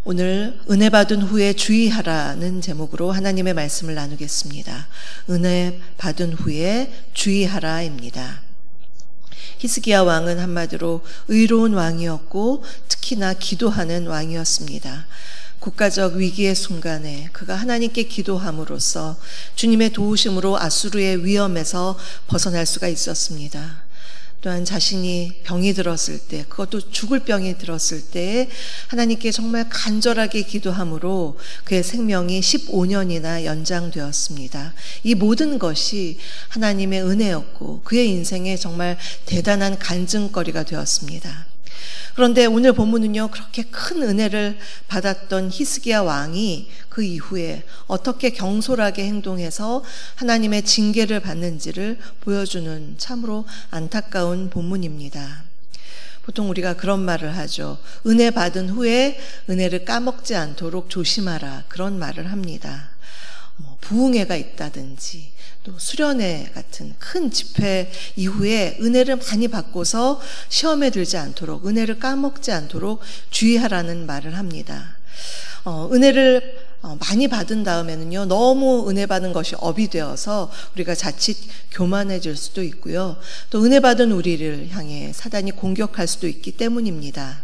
오늘 은혜 받은 후에 주의하라는 제목으로 하나님의 말씀을 나누겠습니다. 은혜 받은 후에 주의하라입니다. 히스기야 왕은 한마디로 의로운 왕이었고 특히나 기도하는 왕이었습니다. 국가적 위기의 순간에 그가 하나님께 기도함으로써 주님의 도우심으로 아수르의 위험에서 벗어날 수가 있었습니다. 또한 자신이 병이 들었을 때, 그것도 죽을 병이 들었을 때 하나님께 정말 간절하게 기도함으로 그의 생명이 15년이나 연장되었습니다. 이 모든 것이 하나님의 은혜였고 그의 인생에 정말 대단한 간증거리가 되었습니다. 그런데 오늘 본문은요, 그렇게 큰 은혜를 받았던 히스기야 왕이 그 이후에 어떻게 경솔하게 행동해서 하나님의 징계를 받는지를 보여주는 참으로 안타까운 본문입니다. 보통 우리가 그런 말을 하죠. 은혜 받은 후에 은혜를 까먹지 않도록 조심하라, 그런 말을 합니다. 부흥회가 있다든지 또 수련회 같은 큰 집회 이후에 은혜를 많이 받고서 시험에 들지 않도록, 은혜를 까먹지 않도록 주의하라는 말을 합니다. 은혜를 많이 받은 다음에는요, 너무 은혜 받은 것이 업이 되어서 우리가 자칫 교만해질 수도 있고요, 또 은혜 받은 우리를 향해 사단이 공격할 수도 있기 때문입니다.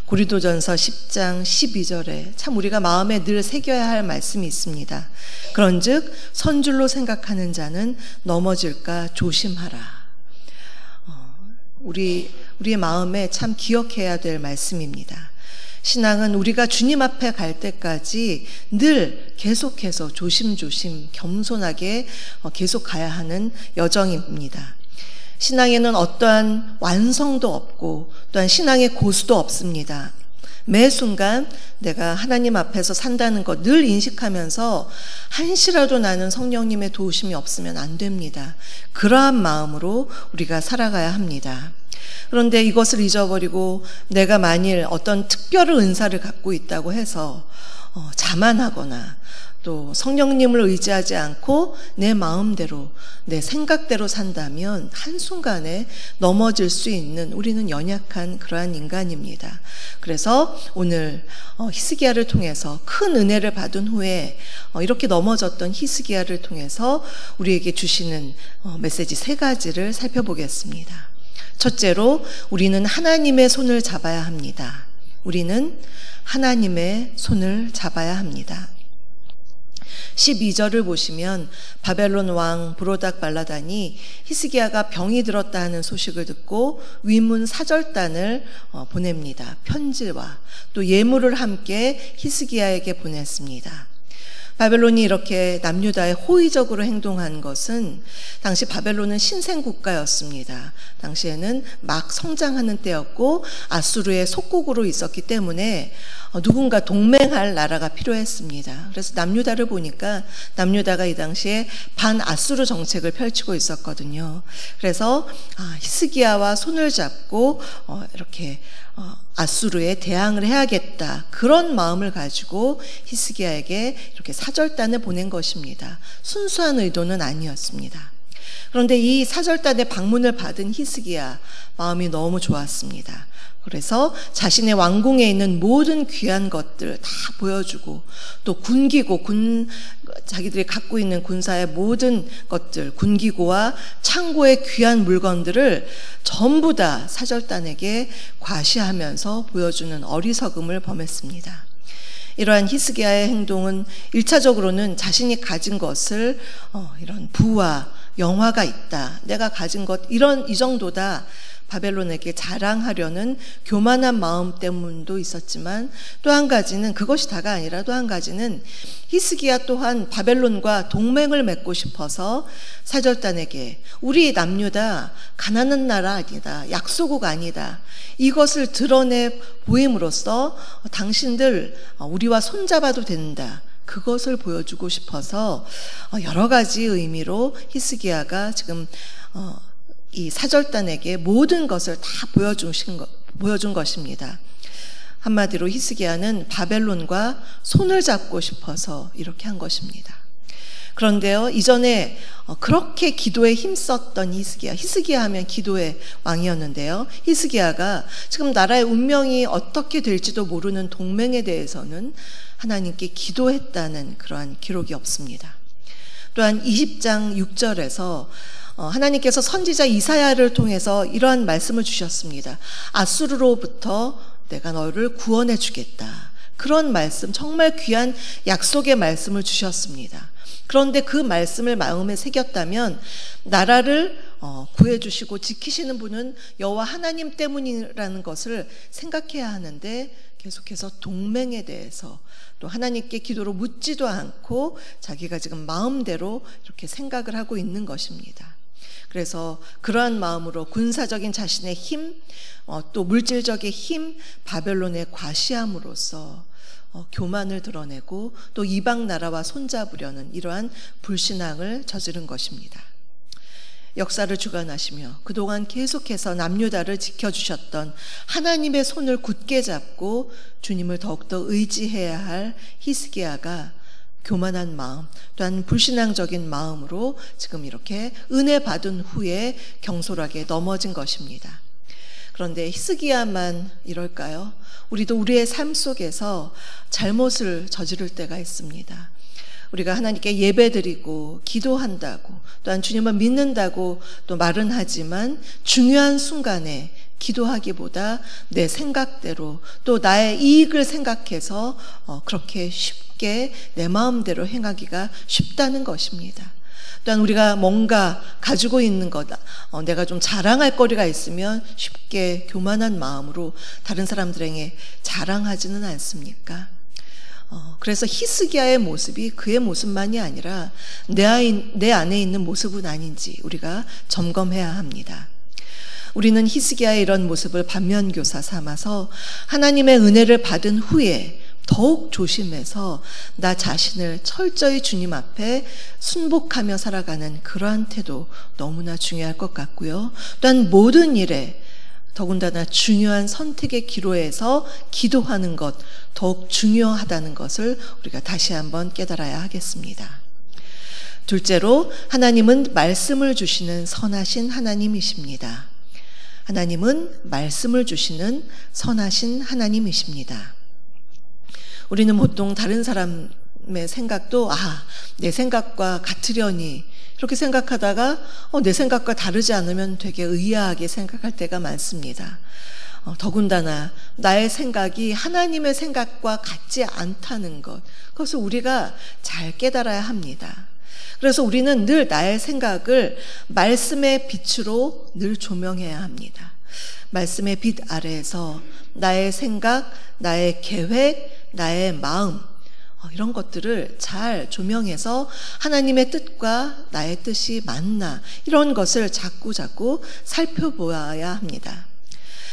고린도전서 10장 12절에 참 우리가 마음에 늘 새겨야 할 말씀이 있습니다. 그런즉 선줄로 생각하는 자는 넘어질까 조심하라. 우리의 마음에 참 기억해야 될 말씀입니다. 신앙은 우리가 주님 앞에 갈 때까지 늘 계속해서 조심조심 겸손하게 계속 가야 하는 여정입니다. 신앙에는 어떠한 완성도 없고 또한 신앙의 고수도 없습니다. 매 순간 내가 하나님 앞에서 산다는 것 늘 인식하면서 한시라도 나는 성령님의 도우심이 없으면 안 됩니다. 그러한 마음으로 우리가 살아가야 합니다. 그런데 이것을 잊어버리고 내가 만일 어떤 특별한 은사를 갖고 있다고 해서 자만하거나 또 성령님을 의지하지 않고 내 마음대로 내 생각대로 산다면 한순간에 넘어질 수 있는 우리는 연약한 그러한 인간입니다. 그래서 오늘 히스기야를 통해서 큰 은혜를 받은 후에 이렇게 넘어졌던 히스기야를 통해서 우리에게 주시는 메시지 3가지를 살펴보겠습니다. 첫째로, 우리는 하나님의 손을 잡아야 합니다. 우리는 하나님의 손을 잡아야 합니다. 12절을 보시면 바벨론 왕 브로닥 발라단이 히스기야가 병이 들었다 하는 소식을 듣고 위문 사절단을 보냅니다. 편지와 또 예물을 함께 히스기야에게 보냈습니다. 바벨론이 이렇게 남유다에 호의적으로 행동한 것은 당시 바벨론은 신생국가였습니다. 당시에는 막 성장하는 때였고 아수르의 속국으로 있었기 때문에 누군가 동맹할 나라가 필요했습니다. 그래서 남유다를 보니까 남유다가 이 당시에 반아수르 정책을 펼치고 있었거든요. 그래서 히스기야와 손을 잡고 이렇게 아수르에 대항을 해야겠다, 그런 마음을 가지고 히스기야에게 이렇게 사절단을 보낸 것입니다. 순수한 의도는 아니었습니다. 그런데 이 사절단의 방문을 받은 히스기야 마음이 너무 좋았습니다. 그래서 자신의 왕궁에 있는 모든 귀한 것들 다 보여주고 또 군기고 자기들이 갖고 있는 군사의 모든 것들, 군기고와 창고의 귀한 물건들을 전부 다 사절단에게 과시하면서 보여주는 어리석음을 범했습니다. 이러한 히스기야의 행동은 1차적으로는 자신이 가진 것을 이런 부와 영화가 있다, 내가 가진 것 이 정도다, 바벨론에게 자랑하려는 교만한 마음 때문도 있었지만, 또 한 가지는, 그것이 다가 아니라 또 한 가지는 히스기야 또한 바벨론과 동맹을 맺고 싶어서 사절단에게 우리 남유다 가난한 나라 아니다, 약소국 아니다, 이것을 드러내 보임으로써 당신들 우리와 손잡아도 된다, 그것을 보여주고 싶어서 여러 가지 의미로 히스기야가 지금 이 사절단에게 모든 것을 다 보여준 것입니다. 한마디로 히스기야는 바벨론과 손을 잡고 싶어서 이렇게 한 것입니다. 그런데요, 이전에 그렇게 기도에 힘썼던 히스기야 하면 기도의 왕이었는데요. 히스기야가 지금 나라의 운명이 어떻게 될지도 모르는 동맹에 대해서는 하나님께 기도했다는 그러한 기록이 없습니다. 또한 20장 6절에서 하나님께서 선지자 이사야를 통해서 이러한 말씀을 주셨습니다. 아수르로부터 내가 너를 구원해 주겠다. 그런 말씀, 정말 귀한 약속의 말씀을 주셨습니다. 그런데 그 말씀을 마음에 새겼다면 나라를 구해주시고 지키시는 분은 여호와 하나님 때문이라는 것을 생각해야 하는데, 계속해서 동맹에 대해서 또 하나님께 기도로 묻지도 않고 자기가 지금 마음대로 이렇게 생각을 하고 있는 것입니다. 그래서 그러한 마음으로 군사적인 자신의 힘, 또 물질적인 힘, 바벨론에 과시함으로써 교만을 드러내고 또 이방 나라와 손잡으려는 이러한 불신앙을 저지른 것입니다. 역사를 주관하시며 그동안 계속해서 남유다를 지켜주셨던 하나님의 손을 굳게 잡고 주님을 더욱더 의지해야 할 히스기야가 교만한 마음, 또한 불신앙적인 마음으로 지금 이렇게 은혜 받은 후에 경솔하게 넘어진 것입니다. 그런데 히스기야만 이럴까요? 우리도 우리의 삶 속에서 잘못을 저지를 때가 있습니다. 우리가 하나님께 예배드리고 기도한다고, 또한 주님을 믿는다고 또 말은 하지만 중요한 순간에 기도하기보다 내 생각대로 또 나의 이익을 생각해서 그렇게 쉽게 내 마음대로 행하기가 쉽다는 것입니다. 또한 우리가 뭔가 가지고 있는 것, 내가 좀 자랑할 거리가 있으면 쉽게 교만한 마음으로 다른 사람들에게 자랑하지는 않습니까? 그래서 히스기야의 모습이 그의 모습만이 아니라 내 안에 있는 모습은 아닌지 우리가 점검해야 합니다. 우리는 히스기야의 이런 모습을 반면교사 삼아서 하나님의 은혜를 받은 후에 더욱 조심해서 나 자신을 철저히 주님 앞에 순복하며 살아가는 그러한 태도 너무나 중요할 것 같고요. 또한 모든 일에 더군다나 중요한 선택의 기로에서 기도하는 것 더욱 중요하다는 것을 우리가 다시 한번 깨달아야 하겠습니다. 둘째로, 하나님은 말씀을 주시는 선하신 하나님이십니다. 하나님은 말씀을 주시는 선하신 하나님이십니다. 우리는 보통 다른 사람의 생각도 내 생각과 같으려니 이렇게 생각하다가 내 생각과 다르지 않으면 되게 의아하게 생각할 때가 많습니다. 더군다나 나의 생각이 하나님의 생각과 같지 않다는 것, 그것을 우리가 잘 깨달아야 합니다. 그래서 우리는 늘 나의 생각을 말씀의 빛으로 늘 조명해야 합니다. 말씀의 빛 아래에서 나의 생각, 나의 계획, 나의 마음, 이런 것들을 잘 조명해서 하나님의 뜻과 나의 뜻이 맞나, 이런 것을 자꾸 살펴보아야 합니다.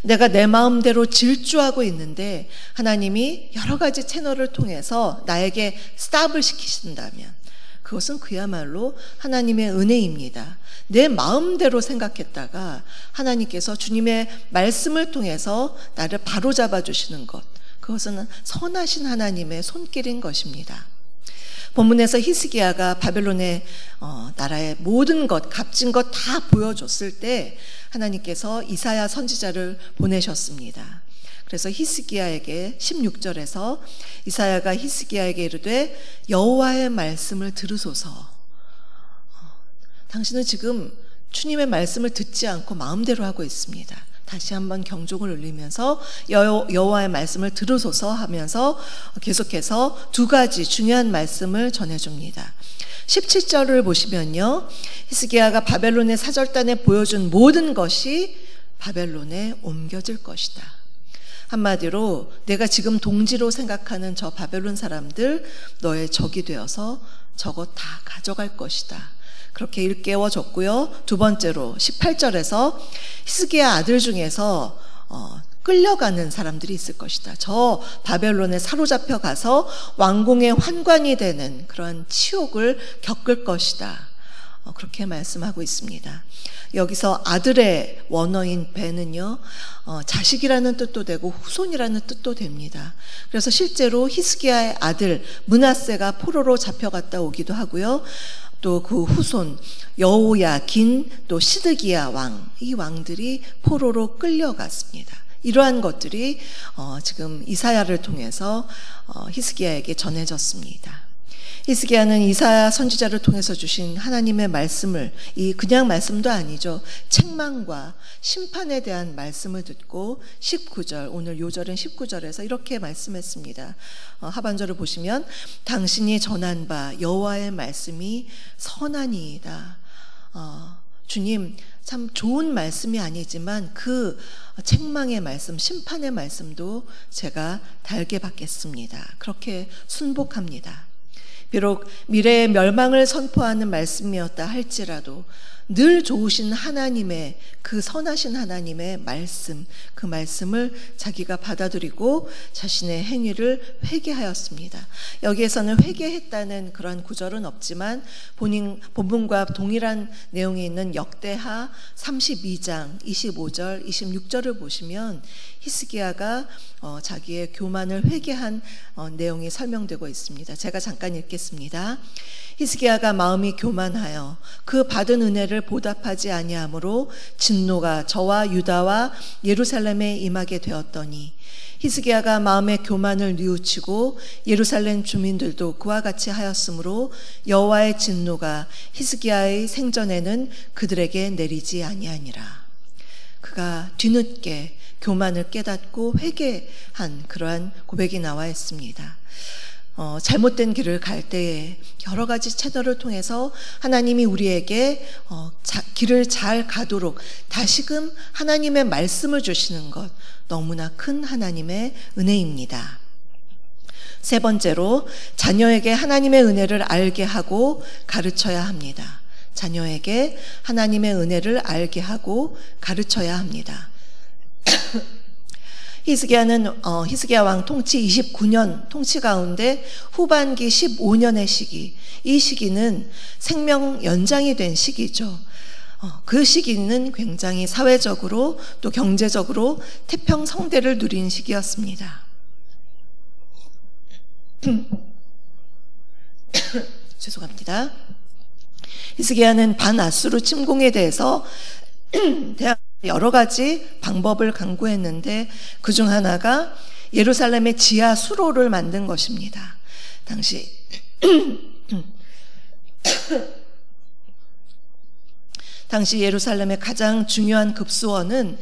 내가 내 마음대로 질주하고 있는데 하나님이 여러 가지 채널을 통해서 나에게 스탑을 시키신다면 그것은 그야말로 하나님의 은혜입니다. 내 마음대로 생각했다가 하나님께서 주님의 말씀을 통해서 나를 바로잡아 주시는 것, 그것은 선하신 하나님의 손길인 것입니다. 본문에서 히스기야가 바벨론의 나라의 모든 것, 값진 것 다 보여줬을 때 하나님께서 이사야 선지자를 보내셨습니다. 그래서 히스기야에게 16절에서 이사야가 히스기야에게 이르되 여호와의 말씀을 들으소서. 당신은 지금 주님의 말씀을 듣지 않고 마음대로 하고 있습니다. 다시 한번 경종을 울리면서 여호와의 말씀을 들으소서 하면서 계속해서 두 가지 중요한 말씀을 전해줍니다. 17절을 보시면요, 히스기야가 바벨론의 사절단에 보여준 모든 것이 바벨론에 옮겨질 것이다. 한마디로 내가 지금 동지로 생각하는 저 바벨론 사람들 너의 적이 되어서 저거 다 가져갈 것이다. 그렇게 일깨워줬고요. 두 번째로 18절에서 히스기야 아들 중에서 끌려가는 사람들이 있을 것이다. 저 바벨론에 사로잡혀 가서 왕궁의 환관이 되는 그런 치욕을 겪을 것이다. 그렇게 말씀하고 있습니다. 여기서 아들의 원어인 베는요, 자식이라는 뜻도 되고 후손이라는 뜻도 됩니다. 그래서 실제로 히스기야의 아들 므낫세가 포로로 잡혀갔다 오기도 하고요. 또 그 후손 여호야긴, 또 시드기야 왕, 이 왕들이 포로로 끌려갔습니다. 이러한 것들이 지금 이사야를 통해서 히스기야에게 전해졌습니다. 히스기야는 이사야 선지자를 통해서 주신 하나님의 말씀을, 이 그냥 말씀도 아니죠, 책망과 심판에 대한 말씀을 듣고 19절, 오늘 요절은 19절에서 이렇게 말씀했습니다. 하반절을 보시면 당신이 전한 바 여호와의 말씀이 선하니이다. 주님, 참 좋은 말씀이 아니지만 그 책망의 말씀, 심판의 말씀도 제가 달게 받겠습니다. 그렇게 순복합니다. 비록 미래의 멸망을 선포하는 말씀이었다 할지라도 늘 좋으신 하나님의, 그 선하신 하나님의 말씀, 그 말씀을 자기가 받아들이고 자신의 행위를 회개하였습니다. 여기에서는 회개했다는 그런 구절은 없지만 본문과 동일한 내용이 있는 역대하 32장 25절 26절을 보시면 히스기야가 자기의 교만을 회개한 내용이 설명되고 있습니다. 제가 잠깐 읽겠습니다. 히스기야가 마음이 교만하여 그 받은 은혜를 보답하지 아니하므로 진노가 저와 유다와 예루살렘에 임하게 되었더니, 히스기야가 마음의 교만을 뉘우치고 예루살렘 주민들도 그와 같이 하였으므로 여호와의 진노가 히스기야의 생전에는 그들에게 내리지 아니하니라. 그가 뒤늦게 교만을 깨닫고 회개한 그러한 고백이 나와 있습니다. 잘못된 길을 갈 때에 여러 가지 채널을 통해서 하나님이 우리에게 길을 잘 가도록 다시금 하나님의 말씀을 주시는 것, 너무나 큰 하나님의 은혜입니다. 세 번째로, 자녀에게 하나님의 은혜를 알게 하고 가르쳐야 합니다. 자녀에게 하나님의 은혜를 알게 하고 가르쳐야 합니다. 히스기야 왕 통치 29년 통치 가운데 후반기 15년의 시기, 이 시기는 생명 연장이 된 시기죠. 그 시기는 굉장히 사회적으로 또 경제적으로 태평성대를 누린 시기였습니다. 죄송합니다. 히스기야는 반아수르 침공에 대해서 여러 가지 방법을 강구했는데 그중 하나가 예루살렘의 지하 수로를 만든 것입니다. 당시 예루살렘의 가장 중요한 급수원은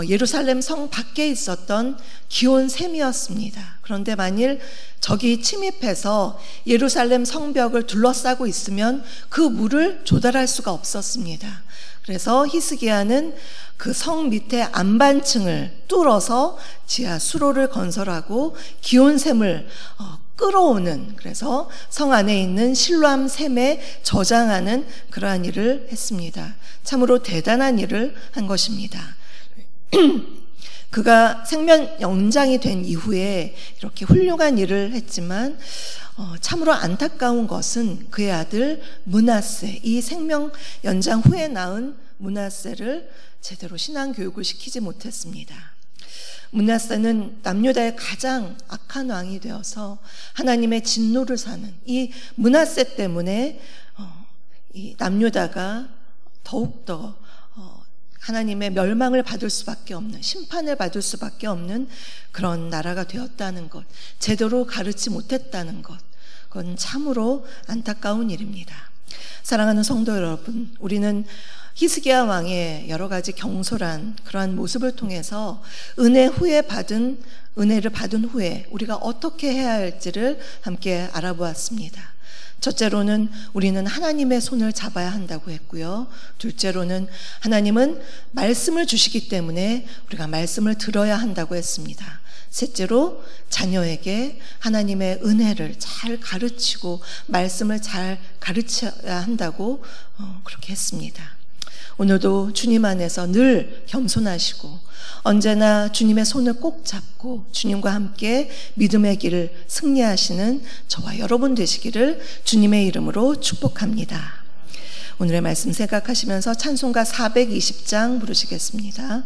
예루살렘 성 밖에 있었던 기온샘이었습니다. 그런데 만일 적이 침입해서 예루살렘 성벽을 둘러싸고 있으면 그 물을 조달할 수가 없었습니다. 그래서 히스기야는 그 성 밑에 안반층을 뚫어서 지하 수로를 건설하고 기온샘을 끌어오는, 그래서 성 안에 있는 실로암 샘에 저장하는 그러한 일을 했습니다. 참으로 대단한 일을 한 것입니다. 그가 생명 연장이 된 이후에 이렇게 훌륭한 일을 했지만 참으로 안타까운 것은 그의 아들 므낫세, 이 생명 연장 후에 낳은 므낫세를 제대로 신앙 교육을 시키지 못했습니다. 므낫세는 남유다의 가장 악한 왕이 되어서 하나님의 진노를 사는, 이 므낫세 때문에 이 남유다가 더욱더 하나님의 멸망을 받을 수밖에 없는, 심판을 받을 수밖에 없는 그런 나라가 되었다는 것, 제대로 가르치 못했다는 것, 그건 참으로 안타까운 일입니다. 사랑하는 성도 여러분, 우리는 히스기야 왕의 여러 가지 경솔한 그러한 모습을 통해서 은혜를 받은 후에 우리가 어떻게 해야 할지를 함께 알아보았습니다. 첫째로는 우리는 하나님의 손을 잡아야 한다고 했고요. 둘째로는 하나님은 말씀을 주시기 때문에 우리가 말씀을 들어야 한다고 했습니다. 셋째로 자녀에게 하나님의 은혜를 잘 가르치고 말씀을 잘 가르쳐야 한다고 그렇게 했습니다. 오늘도 주님 안에서 늘 겸손하시고 언제나 주님의 손을 꼭 잡고 주님과 함께 믿음의 길을 승리하시는 저와 여러분 되시기를 주님의 이름으로 축복합니다. 오늘의 말씀 생각하시면서 찬송가 420장 부르시겠습니다.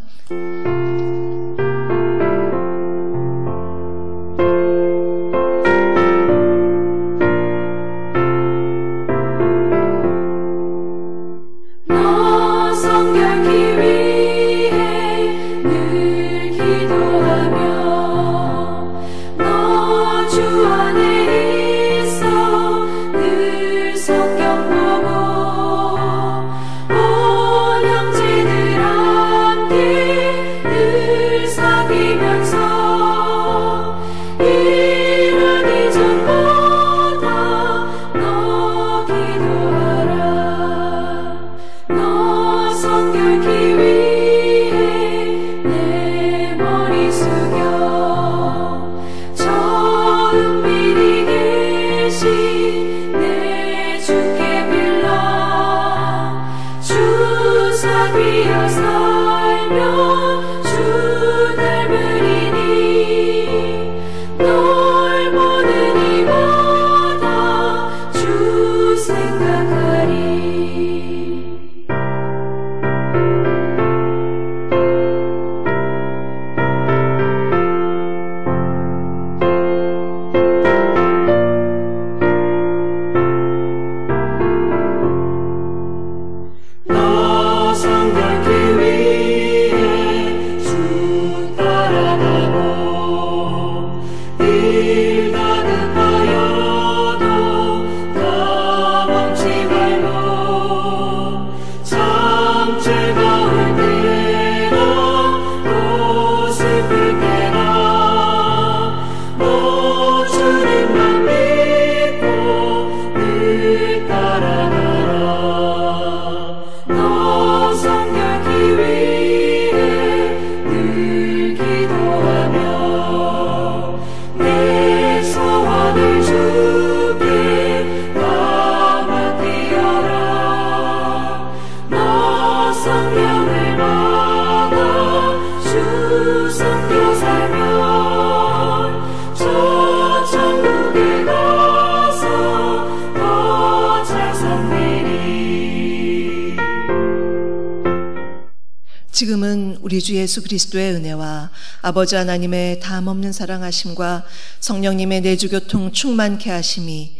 지금은 우리 주 예수 그리스도의 은혜와 아버지 하나님의 다함없는 사랑하심과 성령님의 내주교통 충만케 하심이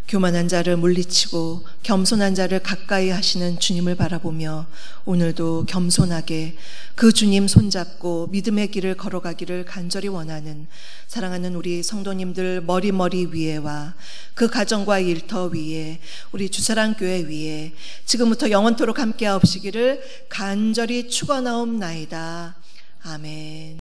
교만한 자를 물리치고 겸손한 자를 가까이 하시는 주님을 바라보며 오늘도 겸손하게 그 주님 손잡고 믿음의 길을 걸어가기를 간절히 원하는 사랑하는 우리 성도님들 머리 위에와 그 가정과 일터 위에 우리 주사랑교회 위에 지금부터 영원토록 함께하옵시기를 간절히 축원하옵나이다. 아멘.